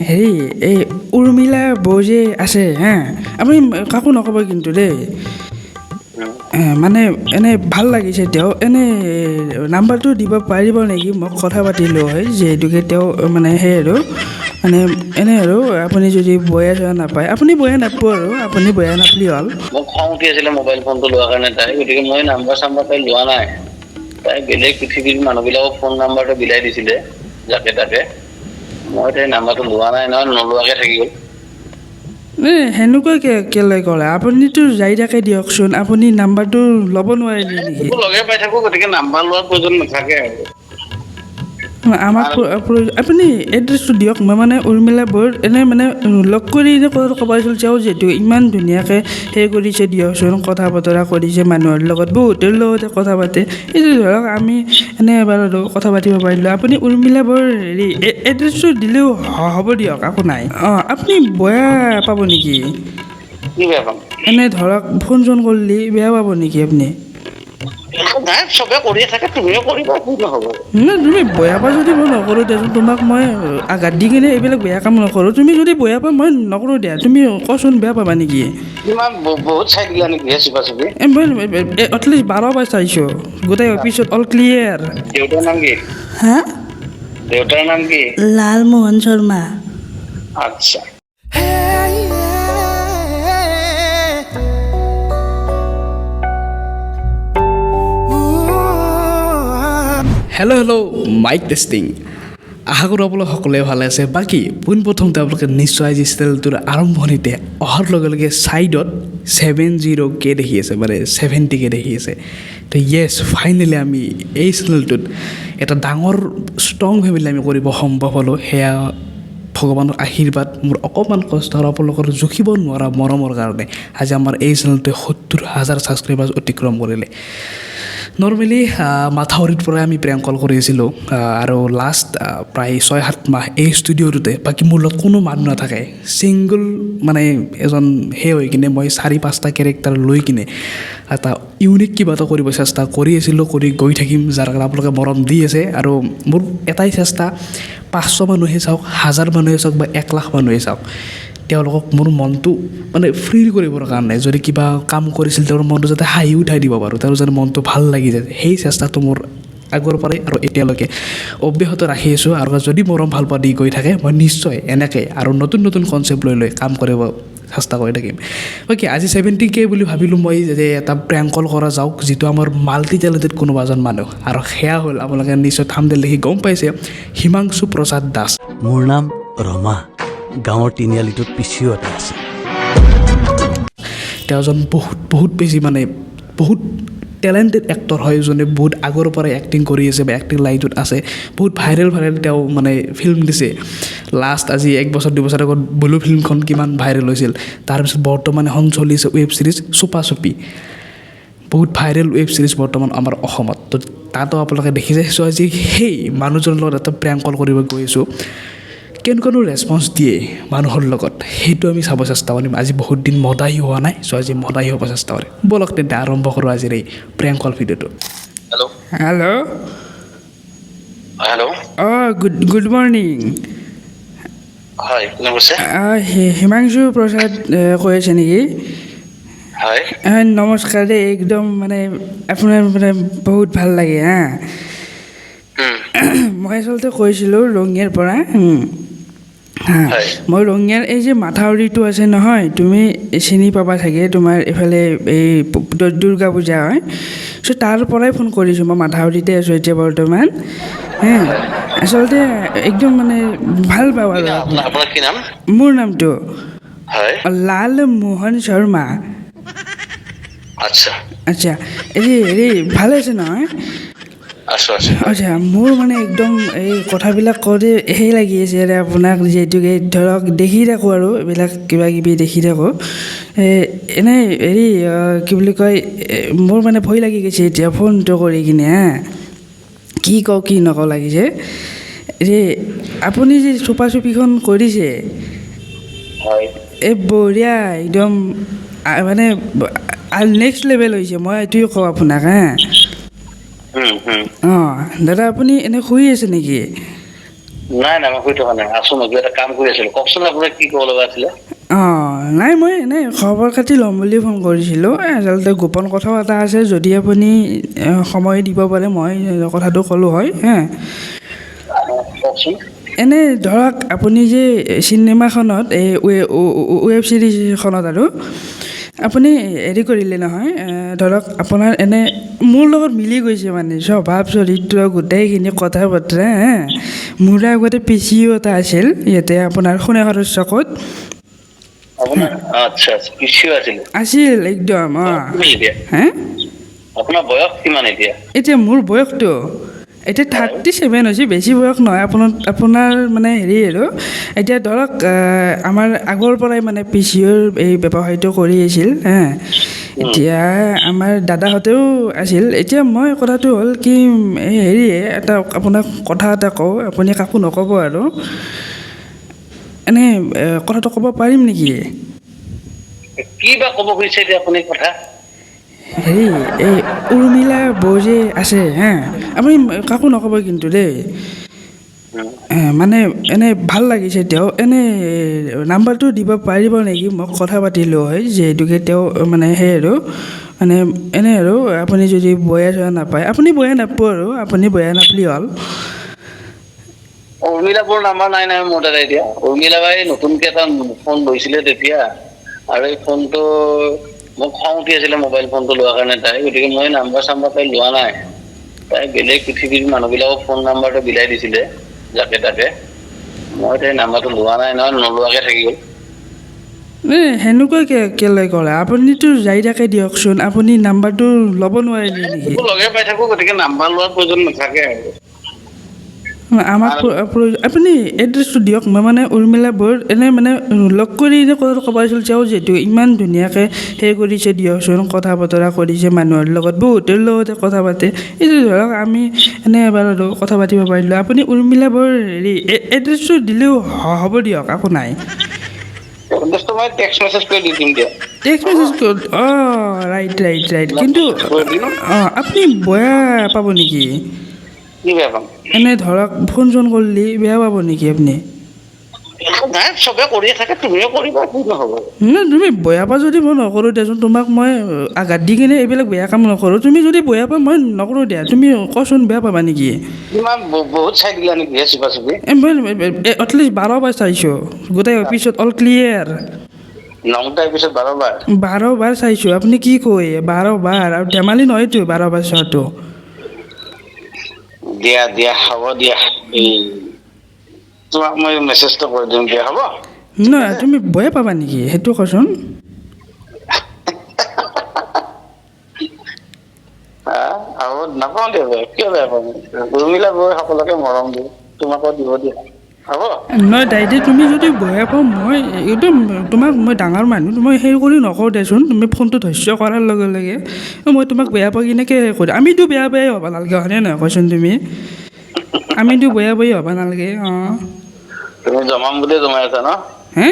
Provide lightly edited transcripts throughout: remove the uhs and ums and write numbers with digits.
হেৰি এই উৰ্মিলা বৌ যে আছে হা আপুনি কাকো নক'ব কিন্তু দেই মানে এনে ভাল লাগিছে তেওঁ এনে নাম্বাৰটো দিব পাৰিব নেকি মোক কথা পাতিলোঁ হয় যিহেতুকে তেওঁ মানে সেই আৰু মানে এনে আৰু আপুনি যদি বয়া চয়া নাপায় আপুনি বয়া নাপাব আৰু আপুনি বয়া নাপালি হ'ল মোক খং উঠি আছিলে মোবাইল ফোনটো লোৱাৰ কাৰণে তাই গতিকে মই নাম্বাৰ চাম্বাৰ তাই লোৱা নাই তাই বেলেগ পৃথিৱীৰ মানুহবিলাকক ফোন নাম্বাৰটো বিলাই দিছিলে যাকে তাকে মই তাই নাম্বাৰটো লোৱা নাই নহয় নোলোৱাকৈ থাকি গ'ল সেনেকুৱা কেলৈ ক'লে আপুনিতো যাই থাকে দিয়কচোন আপুনি নাম্বাৰটো ল'ব নোৱাৰিলে নেকি লগে পাই থাকো গতিকে নাম্বাৰ লোৱাৰ প্ৰয়োজন নাথাকে আৰু আমাক আপুনি এড্ৰেছটো দিয়ক মই মানে উৰ্মিলা বৌৰ এনেই মানে লগ কৰি এনে কথাটো ক'ব পাৰিছিলোঁ তেওঁ যিহেতু ইমান ধুনীয়াকৈ সেই কৰিছে দিয়কচোন কথা বতৰা কৰিছে মানুহৰ লগত বহুতৰ লগতে কথা পাতে এইটো ধৰক আমি এনেই এবাৰ কথা পাতিব পাৰিলোঁ আপুনি উৰ্মিলা বৌৰ হেৰি এড্ৰেছটো দিলেও হ'ব দিয়ক একো নাই অঁ আপুনি বেয়া পাব নেকি কি বেয়া পাম এনে ধৰক ফোন চোন কৰিলে বেয়া পাব নেকি আপুনি নাই চবে কৰিয়ে থাকে তুমিও কৰিবা কি নহ'ব নাই তুমি বেয়া পা যদি মই নকৰোঁ দিয়াচোন তোমাক মই আঘাত দি কিনে এইবিলাক বেয়া কাম নকৰোঁ তুমি যদি বেয়া পা মই নকৰোঁ দিয়া তুমি কচোন বেয়া পাবা নেকি কিমান বহুত চাই দিলা নেকি চুপা চুপি মই এটলিষ্ট 12 বাৰ চাইছোঁ গোটেই অফিচত অল ক্লিয়াৰ দেউতাৰ নাম কি হা দেউতাৰ নাম কি লালমোহন শৰ্মা আচ্ছা হেল্ল' মাইক টেষ্টিং আশা কৰোঁ আপোনালোক সকলোৱে ভালে আছে বাকী পোনপ্ৰথমতে আপোনালোকে নিশ্চয় আজি চেনেলটোৰ আৰম্ভণিতে অহাৰ লগে লগে ছাইডত 70K দেখি আছে মানে 70K দেখি আছে তো য়েছ ফাইনেলি আমি এই চেনেলটোত এটা ডাঙৰ ষ্ট্ৰং ফেমিলি আমি কৰিব সম্ভৱ হ'লোঁ সেয়া ভগৱানৰ আশীৰ্বাদ মোৰ অকণমান কষ্ট আৰু আপোনালোকৰ জুখিব নোৱাৰা মৰমৰ কাৰণে আজি আমাৰ এই চেনেলটোৱে 70,000 ছাবস্ক্ৰাইবাৰ অতিক্ৰম কৰিলে নৰ্মেলি মাথাউৰিৰ পৰাই আমি প্ৰেংক কল কৰি আছিলোঁ আৰু লাষ্ট প্ৰায় 6-7 মাহ এই ষ্টুডিঅ'টোতে বাকী মোৰ লগত কোনো মানুহ নাথাকে ছিংগল মানে এজন সেই হৈ কিনে মই 4-5টা কেৰেক্টাৰ লৈ কিনে এটা ইউনিক কিবা এটা কৰিব চেষ্টা কৰি আছিলোঁ কৰি গৈ থাকিম যাৰ কাৰণে আপোনালোকে মৰম দি আছে আৰু মোৰ এটাই চেষ্টা 500 মানুহে চাওক 1000 মানুহে চাওক বা 1 লাখ মানুহে চাওক তেওঁলোকক মোৰ মনটো মানে ফ্ৰী কৰিবৰ কাৰণে যদি কিবা কাম কৰিছিল তেওঁৰ মনটো যাতে হাঁহি উঠাই দিব পাৰোঁ তেওঁৰ যাতে মনটো ভাল লাগি যায় সেই চেষ্টাটো মোৰ আগৰ পৰাই আৰু এতিয়ালৈকে অব্যাহত ৰাখি আছোঁ আৰু যদি মৰম ভাল পোৱা দি গৈ থাকে মই নিশ্চয় এনেকৈ আৰু নতুন নতুন কনচেপ্ট লৈ কাম কৰিব চেষ্টা কৰি থাকিম বাকী আজি 70K বুলি ভাবিলোঁ মই যে এটা প্ৰেংক কল কৰা যাওক যিটো আমাৰ মাল্টি টেলেণ্টেড কোনোবা এজন মানুহ আৰু সেয়া হ'ল আপোনালোকে নিশ্চয় থাম্বনেইল দেখি গম পাইছে হিমাংশু প্ৰসাদ দাস মোৰ নাম ৰমা গাঁৱৰ তিনিআলিটোত পিছিও এটা আছে তেওঁ এজন বহুত বেছি মানে বহুত টেলেণ্টেড এক্টৰ হয় যোনে বহুত আগৰ পৰাই এক্টিং কৰি আছে বা এক্টিং লাইনটোত আছে বহুত ভাইৰেল তেওঁ মানে ফিল্ম দিছে লাষ্ট আজি 1 বছৰ 2 বছৰ আগত ব্লু ফিল্মখন কিমান ভাইৰেল হৈছিল তাৰপিছত বৰ্তমান এখন চলি আছে ৱেব ছিৰিজ চুপা চুপি বহুত ভাইৰেল ৱেব ছিৰিজ বৰ্তমান আমাৰ অসমত তো তাতো আপোনালোকে দেখিছে চ' আজি সেই মানুহজনৰ লগত এটা প্ৰেংক কল কৰিব গৈ আছোঁ কেনেকুৱানো ৰেছপন্স দিয়ে মানুহৰ লগত সেইটো আমি চাব চেষ্টা কৰিম আজি বহুত দিন মদাহী হোৱা নাই চ' আজি মদাহী হ'ব চেষ্টা কৰিম ব'লক তেন্তে আৰম্ভ কৰোঁ আজিৰ এই প্ৰেংক কল ভিডিঅ'টো হেল্ল' হেল্ল' হেল্ল' অঁ গুড মৰ্ণিং হয় কোনে কৈছে হিমাংশু প্ৰসাদ কৈ আছে নেকি হয় নমস্কাৰ দেই একদম মানে আপোনাৰ মানে বহুত ভাল লাগে হা মই আচলতে কৈছিলোঁ ৰঙিয়াৰ পৰা মই ৰঙিয়াৰ এই যে মাথাউৰিটো আছে নহয় তুমি চিনি পাবা চাগে তোমাৰ এইফালে এই দুৰ্গা পূজা হয় চ' তাৰ পৰাই ফোন কৰিছোঁ মই মাথাউৰিতে আছোঁ এতিয়া বৰ্তমান আচলতে একদম মানে ভাল পাওঁ আৰু আপোনাৰ কি নাম মোৰ নামটো হয় লালমোহন শৰ্মা আচ্ছা আচ্ছা হেৰি ভাল আছে নহয় আছোঁ আচ্ছা মোৰ মানে একদম এই কথাবিলাক কওঁতে সেই লাগি আছে আৰু আপোনাক যিহেতুকে ধৰক দেখি থাকোঁ আৰু এইবিলাক কিবা কিবি দেখি থাকোঁ এনেই হেৰি কি বুলি কয় মোৰ মানে ভয় লাগি গৈছে এতিয়া ফোনটো কৰি কিনে কি কওঁ কি নকওঁ লাগিছে যে আপুনি যে চুপা চুপিখন কৰিছে হয় এই বঢ়িয়া একদম মানে নেক্সট লেভেল হৈছে মই এইটোৱে কওঁ আপোনাক হুম অঁ দাদা আপুনি এনে শুই আছে নেকি নাই নাই মই শুই থকা নাই, আছো মই কিবা এটা কাম কৰি আছিলো। কওকচোন আপোনাৰ কি ক'ব লগা আছিলে? অঁ নাই মই এনেই খবৰ খাতি ল'ম বুলি ফোন কৰিছিলোঁ। আচলতে গোপন কথাও এটা আছে, যদি আপুনি সময় দিব পাৰে মই কথাটো ক'লোঁ হয়। কওকচোন। এনে ধৰক আপুনি যে চিনেমাখনত এই ৱেব ছিৰিজখনত আৰু আপুনি হেৰি কৰিলে নহয়, ধৰক আপোনাৰ এনে মোৰ লগত মিলি গৈছে মানে স্বভাৱ চৰিত্ৰ গোটেইখিনি কথা বতৰা মোৰ আগতে পিচিও এটা আছিল ইয়াতে আপোনাৰ সোণেশ্বৰ চকত আপোনাৰ আচ্ছা আচ্ছা পিচিও আছিলে। আছিল একদম। কিমান এতিয়া? হে আপোনাৰ বয়স কিমান এতিয়া? এতিয়া মোৰ বয়সটো এতিয়া 37 হৈছে, বেছি বয়স নহয়। আপোনাৰ মানে হেৰি আৰু এতিয়া ধৰক আমাৰ আগৰ পৰাই মানে পি চি অ'ৰ এই ব্যৱসায়টো কৰি আছিল। এতিয়া আমাৰ দাদাহঁতেও আছিল। এতিয়া মই কথাটো হ'ল কি হেৰি এটা আপোনাক কথা এটা কওঁ, আপুনি কাকো নক'ব আৰু এনেই কথাটো ক'ব পাৰিম নেকি? কি বা ক'ব খুজিছে এতিয়া আপুনি কথা? হেৰি এই উৰ্মিলা বৌ যে আছে আপুনি কাকো নক'ব কিন্তু দেই। মানে এনে ভাল লাগিছে, তেওঁ এনে নাম্বাৰটো দিব পাৰিব নেকি? মোক কথা পাতিলোঁ হয়, যিহেতুকে তেওঁ মানে সেই আৰু মানে এনে আৰু আপুনি যদি বেয়া চেয়া নাপায়, আপুনি বেয়া নাপাব আৰু আপুনি বেয়া নাপালে হ'ল। উৰ্মিলা বৌৰ নাম্বাৰ নাই নহয় মোৰ তাত এতিয়া। উৰ্মিলা বাই নতুনকে এটা ফোন লৈছিলে তেতিয়া, আৰু এই ফোনটো মোক খং উঠি আছিলে মোবাইল ফোনটো লোৱাৰ কাৰণে তাই, গতিকে মই নাম্বাৰ চাম্বাৰ তাই লোৱা নাই। তাই বেলেগ পৃথিৱীৰ মানুহবিলাকক ফোন নাম্বাৰটো বিলাই দিছিলে যাকে তাকে। মই তাই নাম্বাৰটো লোৱা নাই নহয়, নোলোৱাকে থাকি গ'ল। সেনেকুৱা কেলৈ কৰে? আপুনিতো যাই থাকে দিয়কচোন, আপুনি নাম্বাৰটো ল'ব নোৱাৰিলে নেকি? লগে পাই থাকো, গতিকে নাম্বাৰ লোৱাৰ প্ৰয়োজন নাথাকে আৰু। আমাক আপুনি এড্ৰেছটো দিয়ক। মই মানে উৰ্মিলা বৌৰ এনেই মানে লগ কৰি এনে কথাটো ক'ব আহিছিল, তেওঁ যিহেতু ইমান ধুনীয়াকৈ সেই কৰিছে দিয়কচোন, কথা বতৰা কৰিছে মানুহৰ লগত, বহুতৰ লগতে কথা পাতে। এইটো ধৰক আমি এনেই এবাৰ আৰু কথা পাতিব পাৰিলোঁ। আপুনি উৰ্মিলা বৌৰ হেৰি এড্ৰেছটো দিলেও হ'ব দিয়ক, একো নাই। এড্ৰেছটো মই টেক্সট মেছেজ কৰি দি দিম দিয়ক। টেক্সট মেছেজ ৰাইট কিন্তু মেছেজ কৰি দিম। আপুনি বেয়া পাব নেকি? কি বেয়া পাম? এনে ধৰক ফোন চোন কৰিলে বেয়া পাব নেকি আপুনি? নাই, চবে কৰিয়ে থাকে, তুমিও কৰিবা, কি নহ'ব? নাই তুমি বেয়া পা যদি মই নকৰোঁ দিয়াচোন, তোমাক মই আঘাত দি কিনে এইবিলাক বেয়া কাম নকৰোঁ। তুমি যদি বেয়া পা মই নকৰোঁ দিয়া, তুমি কচোন বেয়া পাবা নেকি? ইমান বহুত চাই দিলা নেকি চুপা চুপি? মই এটলিষ্ট 12 বাৰ চাইছোঁ, গোটেই অফিচত অল ক্লিয়াৰ। 9টা এপিছড 12 বাৰ? 12 বাৰ চাইছোঁ, আপুনি কি কয়? 12 বাৰ, আৰু ধেমালি নহয়তো 12 বাৰ চোৱাটো। দিয়া হ'ব দিয়া। তোমাক মই মেছেজটো কৰি দিম দিয়া, হ'ব? নহয়, তুমি বেয়া পাবা নেকি সেইটো কচোন? হ'ব, নাপাওঁ দিয়া বেয়া, কিয় বেয়া পাম? উৰ্মিলা বৌয়ে সকলোকে মৰম দিয়ে, তোমাকো দিব দিয়া, হ'ব? নহয় দাইদেউ, তুমি যদি বেয়া পাওঁ, মই একদম তোমাক মই ডাঙৰ মানুহ, মই সেই কৰি নকওঁ দেচোন। তুমি ফোনটো ধৈৰ্য কৰাৰ লগে লগে মই তোমাক বেয়া পাই কেনেকৈ কৰিম? আমিতো বেয়া পাই হ'ব নালাগে, হয়নে নহয় কচোন তুমি? আমিতো বেয়া পাই হ'ব নালাগে। তুমি জমাম বুলিয়ে জমাই আছা ন? হে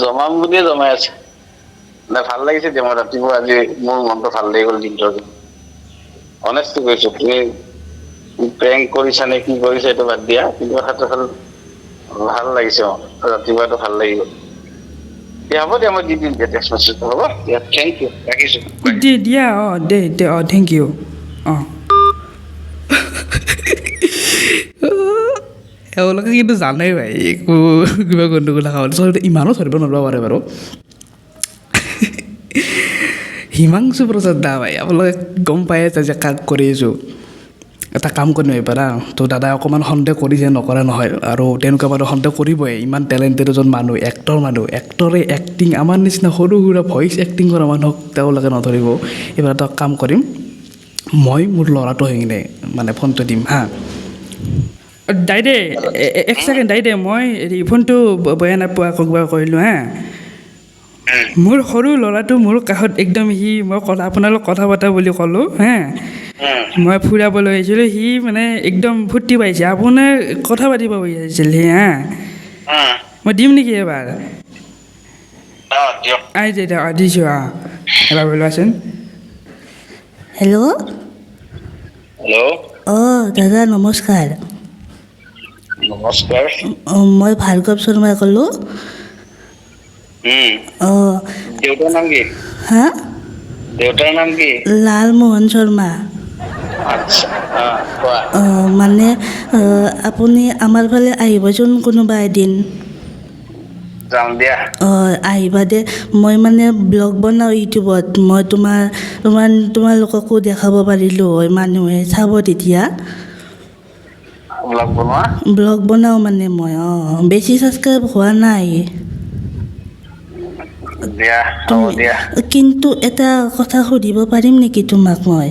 জমাম বুলিয়ে জমাই আছা। নাই, ভাল লাগিছে দিয়া। মই ৰাতিপুৱা আজি মোৰ মনটো ভাল লাগি গ'ল দিনটো। অনেষ্টলি কৈছো, তুমি প্ৰেংক কৰিছা নে কি কৰিছা এইটো বাদ দিয়া, কিন্তু কথাটো হ'ল ভাল লাগিছে। ৰাতিপুৱাটো ভাল লাগি গ'ল দিয়া। হ'ব দিয়া, মই দি দিম দিয়া টেক্সট মেছেজটো, হ'ব দিয়া। থেংক ইউ, ৰাখিছোঁ। দিয়া থেংক ইউ। এওঁলোকে কিন্তু জানে ভাই কিবা গণ্ডগোল থকা হ'ল, ইমানো ধৰিব নোৱাৰিব পাৰে বাৰু। হিমাংশু প্ৰসাদ দা ভাই, আপোনালোকে গম পাই আছে যে কাক কৰি আছোঁ। এটা কাম কৰি নোৱাৰিবা তো দাদাই অকণমান সন্দেহ কৰিছে, নকৰা নহয়। আৰু তেনেকুৱা মানুহ সন্দেহ কৰিবই, ইমান টেলেণ্টেড এজন মানুহ, এক্টৰে এক্টিং, আমাৰ নিচিনা সৰু সুৰা ভইচ এক্টিং কৰা মানুহক তেওঁলোকে নধৰিব। এইবাৰ এটা কাম কৰিম, মই মোৰ ল'ৰাটো হৈ কিনে মানে ফোনটো দিম হা। দাইদেউ এক ছেকেণ্ড, দাইদেউ মই ফোনটো বেয়া নাপোৱা কিবা কৰিলোঁ হা। মোৰ সৰু ল'ৰাটো মোৰ কাষত একদম, মই আপোনালোক কথা পতা বুলি ক'লোঁ হা। মই ফুৰাবলৈ আহিছিলোঁ, সি মানে একদম ফূৰ্তি পাইছে, আপোনাৰ কথা পাতিব বিচাৰিছিল সি হা। মই দিম নেকি এবাৰ? দিছোঁ এবাৰ বলোৱাচোন। হেল্ল'। হেল্ল'। দাদা নমস্কাৰ। নমস্কাৰ। মই ভাৰ্গৱ শৰ্মাই ক'লোঁ। অঁ দেউতাৰ নাম কি? হা দেউতাৰ নাম কি? লালমোহন শৰ্মা। আচ্ছা, কোৱা। মানে আপুনি আমাৰ ফালে আহিবচোন কোনোবা এদিন। যাম দিয়া। আহিবা দে। মই মানে ব্লগ বনাওঁ ইউটিউবত। মই তোমালোককো দেখাব পাৰিলোঁ হয়, মানুহে চাব তেতিয়া। ব্লগ বনোৱা? ব্লগ বনাওঁ মানে মই বেছি ছাবস্ক্ৰাইব হোৱা নাই। দিয়া, হ'ব দিয়া। কিন্তু এটা কথা সুধিব পাৰিম নেকি তোমাক মই?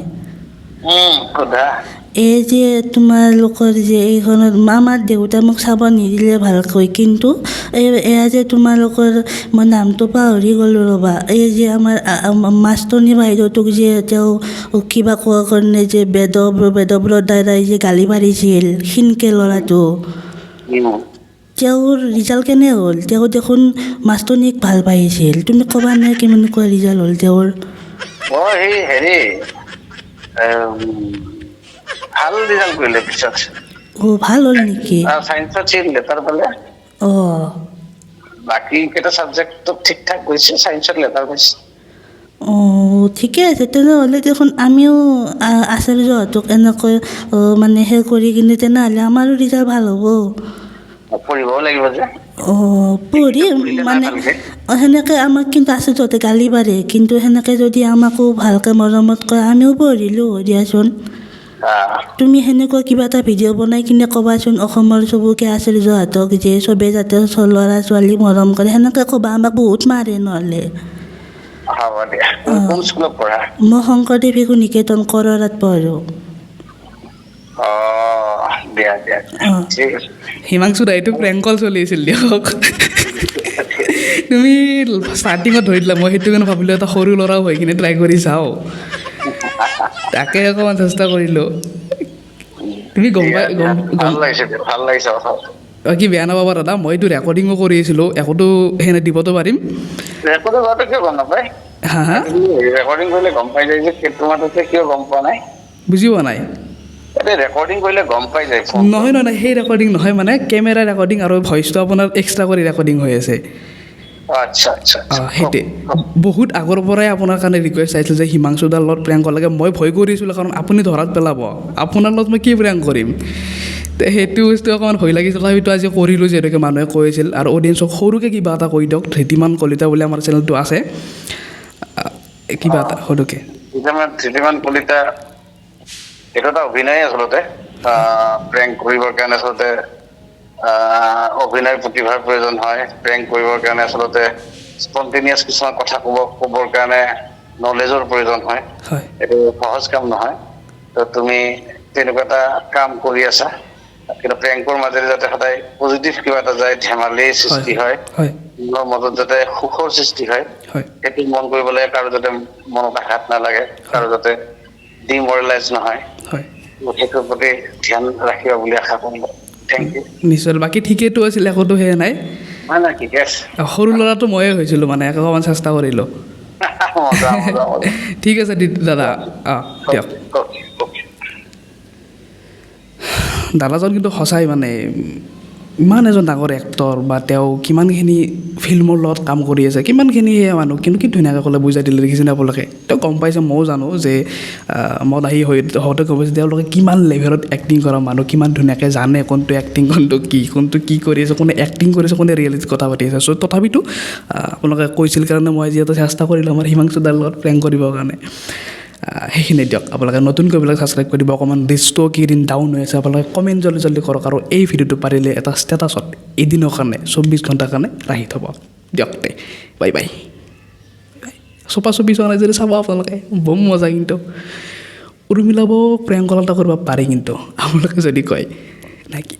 সোধা। এই যে তোমালোকৰ যে এইখনত আমাৰ দেউতাই মোক চাব নিদিলে ভালকৈ, কিন্তু এয়া যে তোমালোকৰ মই নামটো পাহৰি গ'লোঁ ৰ'বা, এই যে আমাৰ মাষ্টৰনী বাইদেউটোক যে তেওঁ কিবা কোৱাৰ কাৰণে যে বেদব্ৰৰ দ্বাৰাই যে গালি পাৰিছিল, ক্ষীণকৈ ল'ৰাটো, তেওঁৰ ৰিজাল্ট কেনে হ'ল? তেওঁ দেখোন মাষ্টৰনীক ভাল পাইছিল। তুমি ক'বা নে কেনেকুৱা ৰিজাল্ট হ'ল তেওঁৰ? সেই হেৰি ভাল ৰিজাল্ট কৰিলে পিছত। ভাল হ'ল নেকি? চাইন্সত ছিল লেটাৰ পালে। বাকী কেইটা চাবজেক্টত ঠিক ঠাক গৈছে, চাইন্সত লেটাৰ পাইছে। ঠিকে আছে তেনেহ'লে। দেখোন আমিও আচাৰ্যহঁতক এনেকৈ মানে সেই কৰি কিনে তেনেহ'লে আমাৰো ৰিজাল্ট ভাল হ'ব। পঢ়িবও লাগিব যে। পঢ়িম মানে সেনেকৈ আমাক কিন্তু আচাৰ্যহঁতে গালি পাৰে, কিন্তু সেনেকৈ যদি আমাকো ভালকৈ মৰমত কয় আমিও পঢ়িলোঁ হয় দিয়াচোন। তুমি সেনেকুৱা কিবা এটা ভিডিঅ' বনাই কিনে ক'বাচোন অসমৰ চবকে আচাৰ্যহঁতক যে চবেই যাতে ল'ৰা ছোৱালী মৰম কৰে, সেনেকৈ ক'বা। আমাক বহুত মাৰে নহ'লে। হ'ব দিয়া। কোন স্কুলত পঢ়া? মই শংকৰদেৱ শিশু নিকেতন কৰৰাত পঢ়োঁ। দিয়া দিয়া, ঠিক আছে। হিমাংশু দা, এইটো প্ৰেংক কল চলি আছিল দিয়ক। তুমি ষ্টাৰ্টিঙত ধৰি দিলা, মই সেইটো কাৰণে ভাবিলোঁ এটা সৰু ল'ৰাও হৈ কিনে ট্ৰাই কৰি চাওঁ, তাকে অকণমান চেষ্টা কৰিলোঁ। তুমি গম পাই ভাল লাগিছে কথা। কি বেয়া নাপাবা দাদা, মই এইটো ৰেকৰ্ডিঙো কৰি আছিলোঁ, একোতো সেনে দিবতো পাৰিম। ৰেকৰ্ডিং কৰাটো কিয় গম নাপায়? হা ৰেকৰ্ডিং কৰিলে গম পাই যায় যে তোমাৰ তাতে কিয় গম পোৱা নাই? বুজি পোৱা নাই। ৰেকৰ্ডিং কৰিলে গম পাই যায়। নহয়, সেই ৰেকৰ্ডিং নহয়, মানে কেমেৰা ৰেকৰ্ডিং আৰু ভইচটো আপোনাৰ এক্সট্ৰা কৰি ৰেকৰ্ডিং হৈ আছে। আচ্ছা। সেইটোৱে বহুত আগৰ পৰাই আপোনাৰ কাৰণে ৰিকুৱেষ্ট আহিছিল যে হিমাংশু দাৰ লগত প্ৰেংক লাগে। মই ভয় কৰিছিলোঁ, কাৰণ আপুনি ধৰাত পেলাব, আপোনাৰ লগত মই কি প্ৰেংক কৰিম। সেইটো বস্তু অকণমান ভয় লাগিছিল। তথাপিতো আজি কৰিলোঁ, যিহেতুকে মানুহে কৈছিল। আৰু অডিয়েঞ্চক সৰুকৈ কিবা এটা কৈ দিয়ক। ধৃতিমান কলিতা বুলি আমাৰ চেনেলটো আছে, কিবা এটা সৰুকৈ। ধৃতিমান কলিতা এইটো এটা অভিনয় আচলতে। প্ৰেংক কৰিবৰ কাৰণে আচলতে অভিনয় প্ৰতিভাৰ প্ৰয়োজন হয়। প্ৰেংক কৰিবৰ কাৰণে আচলতে স্পণ্টেনিয়াছ কিছুমান কথা ক'বৰ কাৰণে নলেজৰ প্ৰয়োজন হয়। এইটো সহজ কাম নহয়। তো তুমি তেনেকুৱা এটা কাম কৰি আছা, কিন্তু প্ৰেংকৰ মাজেৰে যাতে সদায় পজিটিভ কিবা এটা যায়, ধেমালিৰ সৃষ্টি হয়, মাজত যাতে সুখৰ সৃষ্টি হয়, সেইটো মন কৰিব লাগে। কাৰো যাতে মনত আঘাত নালাগে, কাৰো যাতে ডিমৰেলাইজ নহয়, সেইটোৰ প্ৰতি ধ্যান ৰাখিবা বুলি আশা কৰিলোঁ। Thank you. নিশ্চয়। বাকী ঠিকেইটো আছিলে, একোতো সেয়া নাই। ঠিকে আছে। সৰু ল'ৰাটো ময়ে হৈছিলোঁ, মানে অকণমান চেষ্টা কৰিলোঁ। ঠিক আছে দাদা, দিয়ক। দাদাজন কিন্তু সঁচাই মানে ইমান এজন ডাঙৰ এক্টৰ, বা তেওঁ কিমানখিনি ফিল্মৰ লগত কাম কৰি আছে, কিমানখিনি সেয়া মানুহ, কিন্তু কি ধুনীয়াকৈ ক'লে বুজাই দিলে, দেখিছেনে আপোনালোকে? তেওঁ গম পাইছে, ময়ো জানো যে মদ আহি হওঁতে গম পাইছে তেওঁলোকে কিমান লেভেলত এক্টিং কৰা মানুহ, কিমান ধুনীয়াকৈ জানে কোনটো এক্টিং, কোনটো কি কৰি আছে, কোনে এক্টিং কৰিছে, কোনে ৰিয়েলিটিত কথা পাতি আছে। চ' তথাপিতো আপোনালোকে কৈছিল কাৰণে মই যিহেতু চেষ্টা কৰিলোঁ আমাৰ হিমাংশু দাৰ লগত প্ৰেংক কৰিবৰ কাৰণে। সেইখিনি দিয়ক। আপোনালোকে নতুনকৈ বিলাক ছাবস্ক্ৰাইব কৰি দিব। অকণমান ৰিচটো কেইদিন ডাউন হৈ আছে, আপোনালোকে কমেণ্ট জল্দি কৰক, আৰু এই ভিডিঅ'টো পাৰিলে এটা ষ্টেটাছত এদিনৰ কাৰণে 24 ঘণ্টাৰ কাৰণে ৰাখি থ'ব দিয়ক। Bye bye. চোৱা নাই যদি চাব আপোনালোকে, বম মজা। কিন্তু উৰ্মিলাব প্ৰেংক কল এটা কৰিব পাৰে, কিন্তু আপোনালোকে যদি কয়, নে কি?